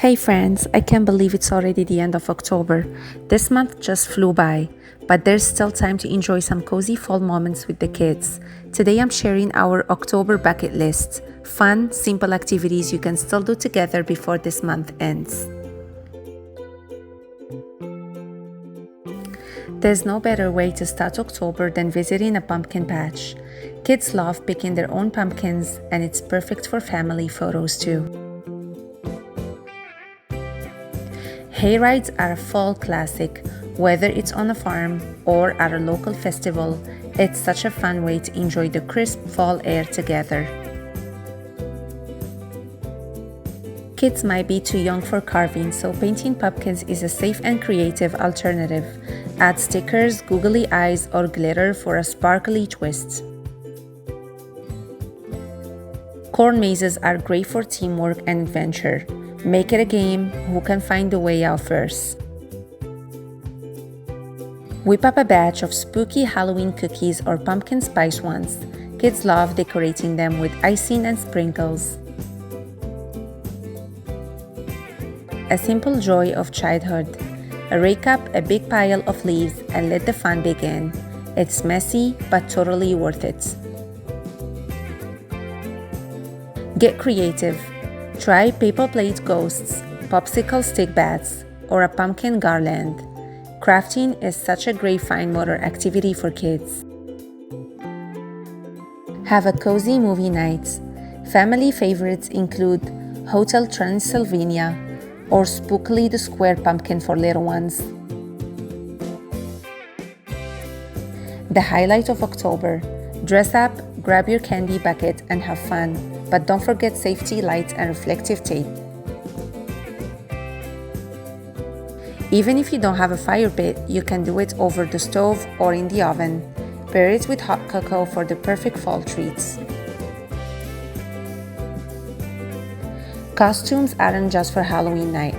Hey friends, I can't believe it's already the end of October. This month just flew by, but there's still time to enjoy some cozy fall moments with the kids. Today I'm sharing our October bucket list. Fun, simple activities you can still do together before this month ends. There's no better way to start October than visiting a pumpkin patch. Kids love picking their own pumpkins, and it's perfect for family photos too. Hayrides are a fall classic, whether it's on a farm or at a local festival. It's such a fun way to enjoy the crisp fall air together. Kids might be too young for carving, so painting pumpkins is a safe and creative alternative. Add stickers, googly eyes, or glitter for a sparkly twist. Corn mazes are great for teamwork and adventure. Make it a game, who can find the way out first. Whip up a batch of spooky Halloween cookies or pumpkin spice ones. Kids love decorating them with icing and sprinkles. A simple joy of childhood. Rake up a big pile of leaves and let the fun begin. It's messy, but totally worth it. Get creative. Try paper plate ghosts, popsicle stick bats, or a pumpkin garland. Crafting is such a great fine motor activity for kids. Have a cozy movie night. Family favorites include Hotel Transylvania or Spookily the Square Pumpkin for little ones. The highlight of October. Dress up, grab your candy bucket, and have fun. But don't forget safety lights and reflective tape. Even if you don't have a fire pit, you can do it over the stove or in the oven. Pair it with hot cocoa for the perfect fall treats. Costumes aren't just for Halloween night.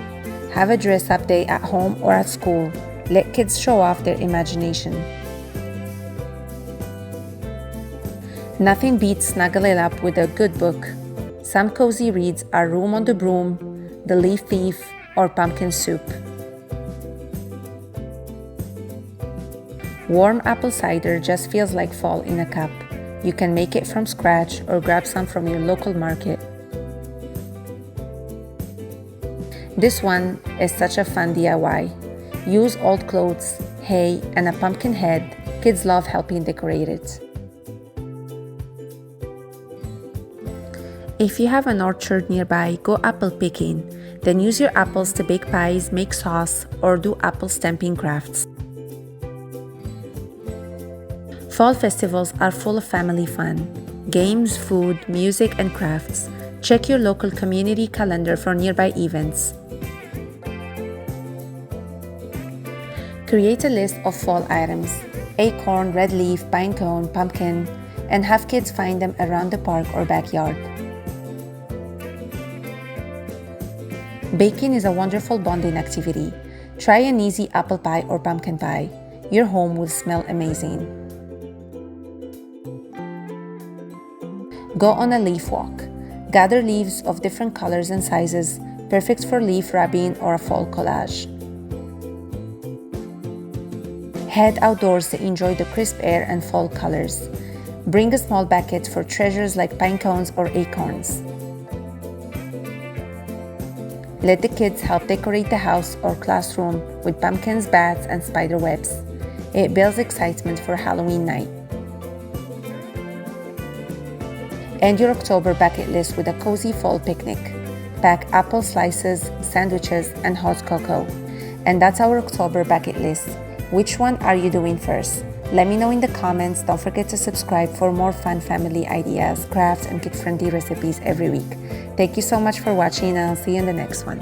Have a dress-up day at home or at school. Let kids show off their imagination. Nothing beats snuggling up with a good book. Some cozy reads are Room on the Broom, The Leaf Thief, or Pumpkin Soup. Warm apple cider just feels like fall in a cup. You can make it from scratch or grab some from your local market. This one is such a fun DIY. Use old clothes, hay, and a pumpkin head. Kids love helping decorate it. If you have an orchard nearby, go apple picking. Then use your apples to bake pies, make sauce, or do apple stamping crafts. Fall festivals are full of family fun. Games, food, music, and crafts. Check your local community calendar for nearby events. Create a list of fall items: acorn, red leaf, pine cone, pumpkin, and have kids find them around the park or backyard. Baking is a wonderful bonding activity. Try an easy apple pie or pumpkin pie. Your home will smell amazing. Go on a leaf walk. Gather leaves of different colors and sizes, perfect for leaf wrapping or a fall collage. Head outdoors to enjoy the crisp air and fall colors. Bring a small bucket for treasures like pine cones or acorns. Let the kids help decorate the house or classroom with pumpkins, bats, and spider webs. It builds excitement for Halloween night. End your October bucket list with a cozy fall picnic. Pack apple slices, sandwiches, and hot cocoa. And that's our October bucket list. Which one are you doing first? Let me know in the comments. Don't forget to subscribe for more fun family ideas, crafts, and kid-friendly recipes every week. Thank you so much for watching, and I'll see you in the next one.